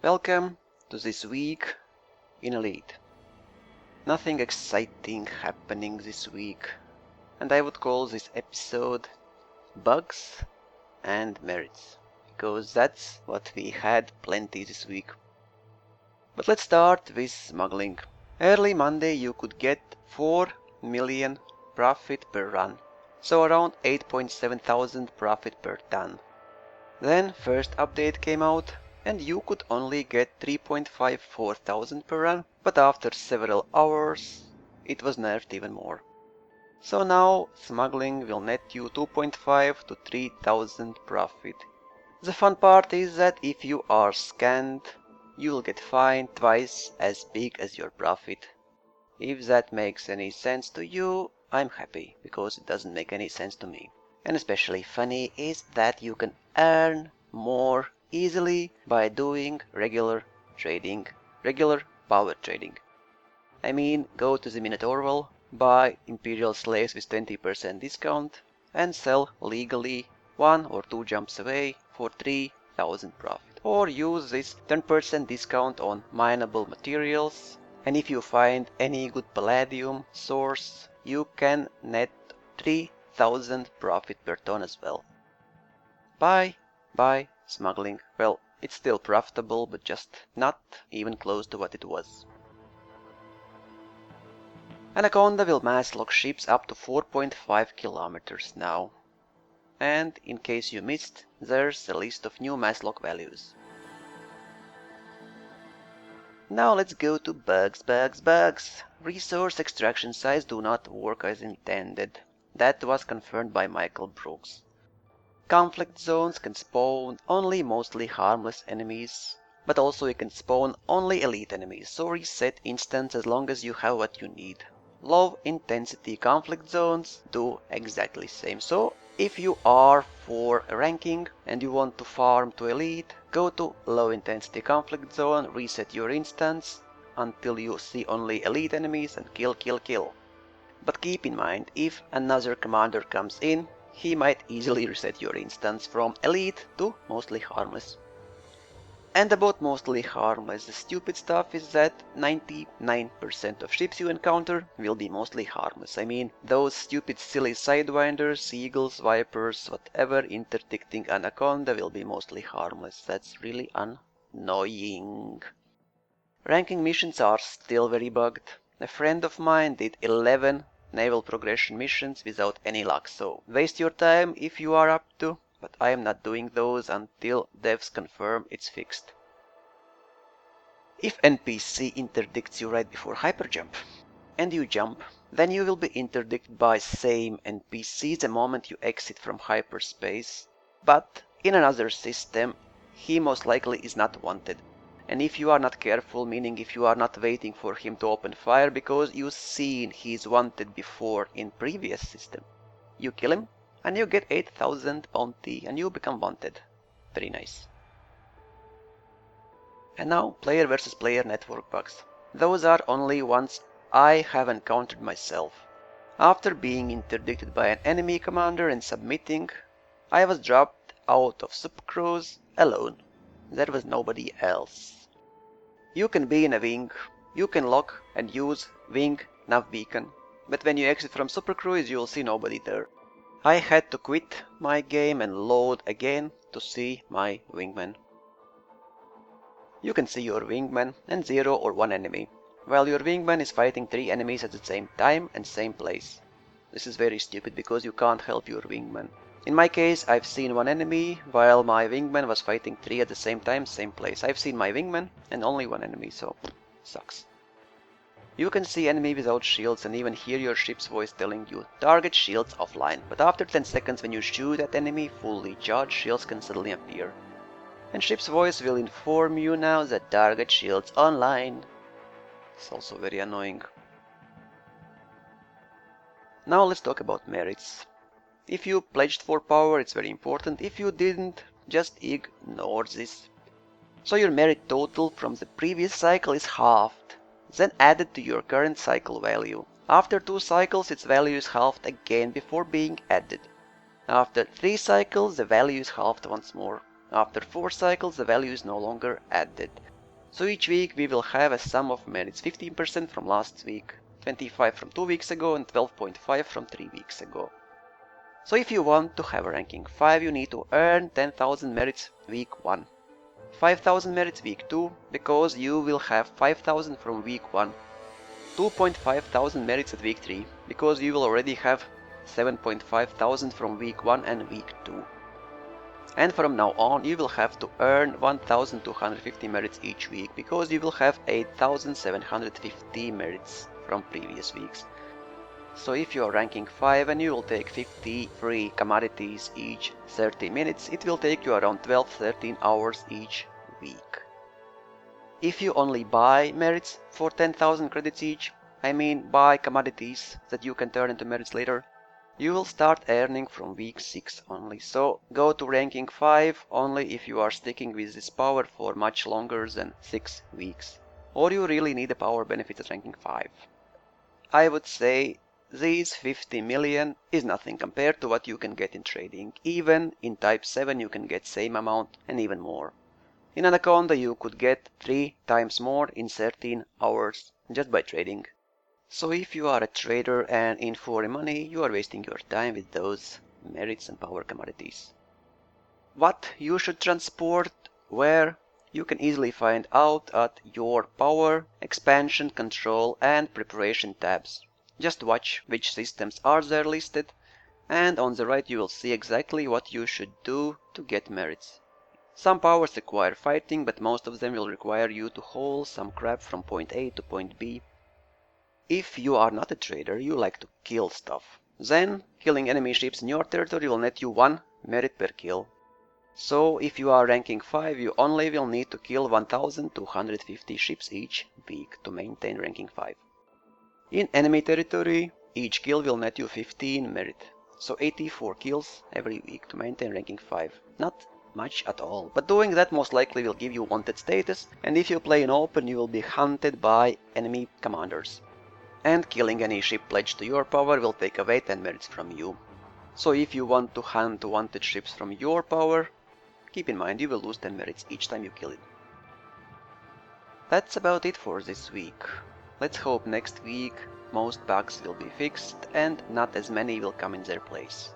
Welcome to this week in Elite. Nothing exciting happening this week, and I would call this episode Bugs and Merits, because that's what we had plenty this week. But let's start with smuggling. Early Monday you could get 4 million profit per run, so around 8.7 thousand profit per ton. Then first update came out, and you could only get 3.54 thousand per run, but after several hours it was nerfed even more. So now smuggling will net you 2.5 to 3,000 profit. The fun part is that if you are scanned, you'll get fined twice as big as your profit. If that makes any sense to you, I'm happy, because it doesn't make any sense to me. And especially funny is that you can earn more easily by doing regular trading, regular power trading. I mean, go to the Minotaur, buy Imperial slaves with 20% discount, and sell legally 1 or 2 jumps away for 3,000 profit. Or use this 10% discount on mineable materials, and if you find any good palladium source, you can net 3,000 profit per ton as well. Buy smuggling. Well, it's still profitable, but just not even close to what it was. Anaconda will mass lock ships up to 4.5 kilometers now. And in case you missed, there's a list of new mass lock values. Now let's go to bugs. Resource extraction sites do not work as intended. That was confirmed by Michael Brooks. Conflict zones can spawn only mostly harmless enemies, but also you can spawn only elite enemies, so reset instance as long as you have what you need. Low intensity conflict zones do exactly the same, so if you are for ranking and you want to farm to elite, go to low intensity conflict zone, reset your instance until you see only elite enemies and kill. But keep in mind, if another commander comes in, he might easily reset your instance from elite to mostly harmless. And about mostly harmless, the stupid stuff is that 99% of ships you encounter will be mostly harmless. I mean, those stupid silly sidewinders, seagulls, vipers, whatever interdicting Anaconda will be mostly harmless. That's really annoying. Ranking missions are still very bugged. A friend of mine did 11 naval progression missions without any luck, so waste your time if you are up to, but I am not doing those until devs confirm it's fixed. If NPC interdicts you right before hyperjump, and you jump, then you will be interdicted by same NPC the moment you exit from hyperspace, but in another system he most likely is not wanted. And if you are not careful, meaning if you are not waiting for him to open fire because you've seen he's wanted before in previous system, you kill him and you get 8,000 bounty and you become wanted. Very nice. And now player versus player network bugs. Those are only ones I have encountered myself. After being interdicted by an enemy commander and submitting, I was dropped out of Supercruise alone. There was nobody else. You can be in a wing, you can lock and use wing nav beacon, but when you exit from Supercruise you'll see nobody there. I had to quit my game and load again to see my wingman. You can see your wingman and 0 or 1 enemy, while your wingman is fighting 3 enemies at the same time and same place. This is very stupid because you can't help your wingman. In my case, I've seen 1 enemy, while my wingman was fighting 3 at the same time, same place. I've seen my wingman and only 1 enemy, so sucks. You can see enemy without shields and even hear your ship's voice telling you target shields offline, but after 10 seconds when you shoot at enemy fully charged, shields can suddenly appear. And ship's voice will inform you now that target shields online. It's also very annoying. Now let's talk about merits. If you pledged for power, it's very important. If you didn't, just ignore this. So your merit total from the previous cycle is halved, then added to your current cycle value. After 2 cycles, its value is halved again before being added. After 3 cycles, the value is halved once more. After 4 cycles, the value is no longer added. So each week we will have a sum of merits: 15% from last week, 25 from 2 weeks ago, and 12.5 from 3 weeks ago. So if you want to have a ranking 5, you need to earn 10,000 merits week 1, 5,000 merits week 2, because you will have 5,000 from week 1, 2.5 thousand merits at week 3, because you will already have 7.5 thousand from week 1 and week 2. And from now on you will have to earn 1,250 merits each week, because you will have 8,750 merits from previous weeks. So if you are ranking 5 and you will take 50 free commodities each 30 minutes, it will take you around 12-13 hours each week. If you only buy merits for 10,000 credits each, I mean buy commodities that you can turn into merits later, you will start earning from week 6 only. So go to ranking 5 only if you are sticking with this power for much longer than 6 weeks. Or you really need the power benefits at ranking 5. I would say these 50 million is nothing compared to what you can get in trading. Even in type 7 you can get same amount and even more. In Anaconda you could get 3 times more in 13 hours just by trading. So if you are a trader and in for money, you are wasting your time with those merits and power commodities. What you should transport where, you can easily find out at your power, expansion, control and preparation tabs. Just watch which systems are there listed, and on the right you will see exactly what you should do to get merits. Some powers require fighting, but most of them will require you to haul some crap from point A to point B. If you are not a trader, you like to kill stuff. Then, killing enemy ships in your territory will net you 1 merit per kill. So if you are ranking 5, you only will need to kill 1,250 ships each week to maintain ranking 5. In enemy territory, each kill will net you 15 merit. So 84 kills every week to maintain ranking 5. Not much at all, but doing that most likely will give you wanted status, and if you play in open you will be hunted by enemy commanders. And killing any ship pledged to your power will take away 10 merits from you. So if you want to hunt wanted ships from your power, keep in mind you will lose 10 merits each time you kill it. That's about it for this week. Let's hope next week most bugs will be fixed and not as many will come in their place.